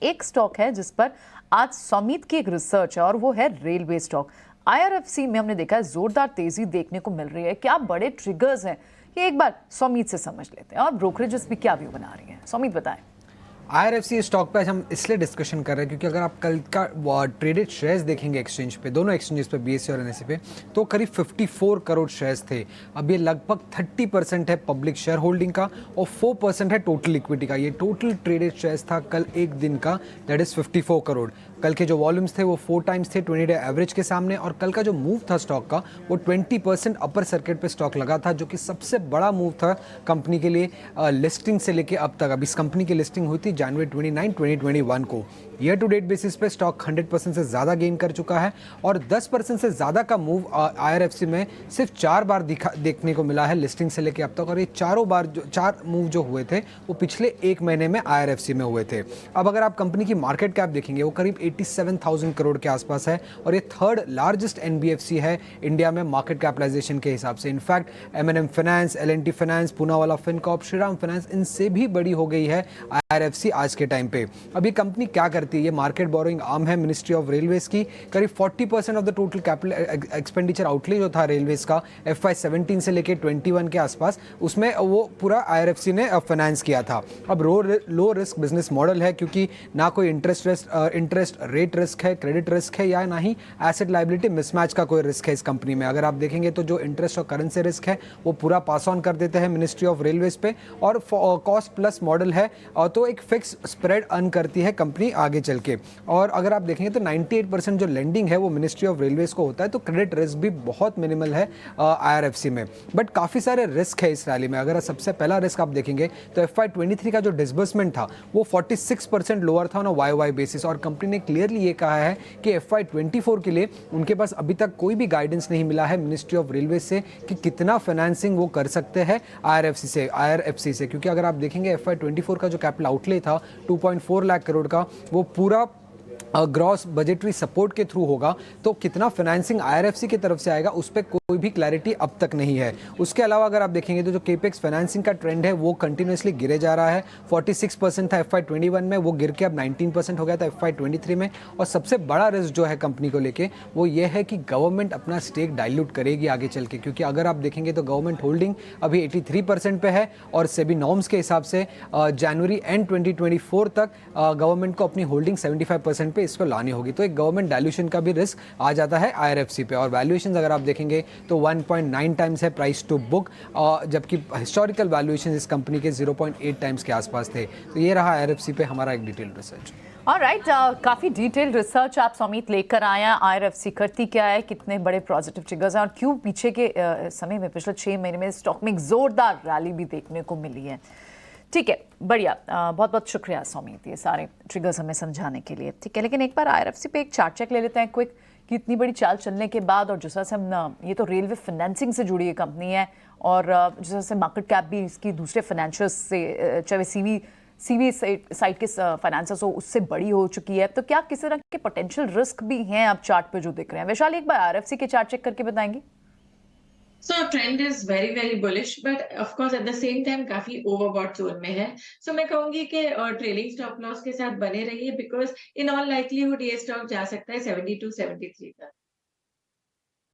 एक स्टॉक है जिस पर आज सौमीत की एक रिसर्च है और वो है रेलवे स्टॉक। आईआरएफसी में हमने देखा है जोरदार तेजी देखने को मिल रही है। क्या बड़े ट्रिगर्स हैं ये एक बार सौमीत से समझ लेते हैं और ब्रोकरेजेस भी क्या व्यू बना रही हैं। सौमीत बताएं। आईआरएफसी स्टॉक पे आज हम इसलिए डिस्कशन कर रहे हैं क्योंकि अगर आप कल का ट्रेडेड शेयर्स देखेंगे एक्सचेंज पे, दोनों एक्सचेंजेस पे, बीएसई और एनएसई पे, तो करीब 54 करोड़ शेयर्स थे। अब ये लगभग 30% है पब्लिक शेयर होल्डिंग का और 4% है टोटल इक्विटी का। ये टोटल ट्रेडेड शेयर्स था कल एक दिन का, दैट इज 54 करोड़। कल के जो वॉल्यूम्स थे वो 4 टाइम्स थे 20 डे एवरेज के सामने, और कल का जो मूव था स्टॉक का वो 20% अपर सर्किट पे स्टॉक लगा था, जो कि सबसे बड़ा मूव था कंपनी के लिए लिस्टिंग से लेके अब तक। अब इस कंपनी की लिस्टिंग हुई थी जनवरी 29, 2021 को। ईयर टू डेट बेसिस पे स्टॉक 100% से ज़्यादा गेन कर चुका है और 10% से ज़्यादा का मूव आईआरएफसी में सिर्फ 4 बार देखने को मिला है लिस्टिंग से लेके अब तक, और ये चारों बार जो 4 मूव जो हुए थे वो पिछले एक महीने में आईआरएफसी में हुए थे। अब अगर आप कंपनी की मार्केट कैप देखेंगे वो करीब 87,000 करोड़ के आसपास है और ये थर्ड लार्जेस्ट एनबीएफसी है इंडिया में मार्केट कैपिटलाइजेशन के हिसाब से। इनफैक्ट एमएनएम Finance, L and T Finance, Poonawalla Fincorp, Shriram Finance, इनसे भी बड़ी हो गई है आईआरएफसी आज के टाइम पे। अब ये कंपनी क्या करती है? ये मार्केट बोरोइंग आर्म है मिनिस्ट्री ऑफ रेलवेज की। करीब 40% of the total capital expenditure outlay जो था रेलवेज का FY 17 से लेके 21 के आसपास, उसमें वो पूरा आईआरएफसी ने फाइनेंस किया था। अब लो रिस्क बिजनेस मॉडल है क्योंकि ना कोई इंटरेस्ट रेट रिस्क है, क्रेडिट रिस्क है, या ना ही एसेट लाइबिलिटी मिसमैच का कोई रिस्क है इस कंपनी में। अगर आप देखेंगे तो जो इंटरेस्ट और करेंसी रिस्क है वो पूरा पास ऑन कर देते हैं मिनिस्ट्री ऑफ रेलवेज पे, और कॉस्ट प्लस मॉडल है तो एक फिक्स स्प्रेड अर्न करती है कंपनी आगे चल के। और अगर आप देखेंगे तो 98% जो लेंडिंग है वो मिनिस्ट्री ऑफ रेलवेज को होता है, तो क्रेडिट रिस्क भी बहुत मिनिमल है आईआरएफसी में। बट काफ़ी सारे रिस्क है इस रैली में। अगर सबसे पहला रिस्क आप देखेंगे तो FY 23 का जो डिसबर्समेंट था वो 46% लोअर था ऑन YOY बेसिस, और कंपनी ने क्लियरली ये कहा है कि FY 24 के लिए उनके पास अभी तक कोई भी गाइडेंस नहीं मिला है मिनिस्ट्री ऑफ रेलवे से कि कितना फाइनेंसिंग वो कर सकते हैं आईआरएफसी से, क्योंकि अगर आप देखेंगे FY 24 का जो कैपिटल आउटले था 2.4 लाख करोड़ का, वो पूरा ग्रॉस बजटरी सपोर्ट के थ्रू होगा। तो कितना फाइनेंसिंग आईआरएफसी की तरफ से आएगा उस पर कोई भी क्लैरिटी अब तक नहीं है। उसके अलावा अगर आप देखेंगे तो जो केपेक्स फाइनेंसिंग का ट्रेंड है वो कंटिन्यूसली गिरे जा रहा है। 46% था FY 21 में, वो गिर के अब 19% हो गया था FY 23 में। और सबसे बड़ा रिस्क जो है कंपनी को लेके वो ये है कि गवर्नमेंट अपना स्टेक डाइल्यूट करेगी आगे चल के, क्योंकि अगर आप देखेंगे तो गवर्नमेंट होल्डिंग अभी 83% पे है और सेबी नॉर्म्स के हिसाब से जनवरी एंड 2024 तक गवर्नमेंट को अपनी होल्डिंग 75% पे इस पर लानी होगी। तो एक गवर्नमेंट डाइल्यूशन का भी रिस्क आ जाता है आईआरएफसी पे। और वैल्यूएशन अगर आप देखेंगे तो 1.9 टाइम्स है प्राइस टू बुक, जबकि हिस्टोरिकल वैल्यूएशन इस कंपनी के 0.8 टाइम्स के आसपास थे। तो ये रहा आईआरएफसी पे हमारा एक डिटेल रिसर्च। ऑलराइट, काफी डिटेल्ड रिसर्च आप सौमीत लेकर आए हैं। आईआरएफसी करती क्या है, कितने बड़े पॉजिटिव ट्रिगर्स हैं और क्यों पीछे के समय में पिछले 6 महीने में स्टॉक में एक जोरदार रैली भी देखने को मिली है। ठीक है, बढ़िया, बहुत बहुत शुक्रिया सौमीत ये सारे ट्रिगर्स हमें समझाने के लिए। ठीक है, लेकिन एक बार आईआरएफसी पे एक चार्ट चेक ले लेते हैं क्विक कि इतनी बड़ी चाल चलने के बाद, और जिस तरह से हम ये तो रेलवे फाइनेंसिंग से जुड़ी ये कंपनी है और जिस तरह से मार्केट कैप भी इसकी दूसरे फाइनेंशियल्स से, चाहे सीवी साइड के फाइनेंसर्स हो, उससे बड़ी हो चुकी है। तो क्या किसी तरह के पोटेंशियल रिस्क भी हैं आप चार्ट पे जो दिख रहे हैं? वैशाली, एक बार आईआरएफसी के चार्ट चेक करके बताएंगी? So trend is very bullish, but of course at the same time काफी overbought जोन में है। So मैं कहूंगी कि ट्रेलिंग स्टॉप लॉस के साथ बने रहिए, because in all likelihood ये स्टॉक जा सकता है 72-73 तक।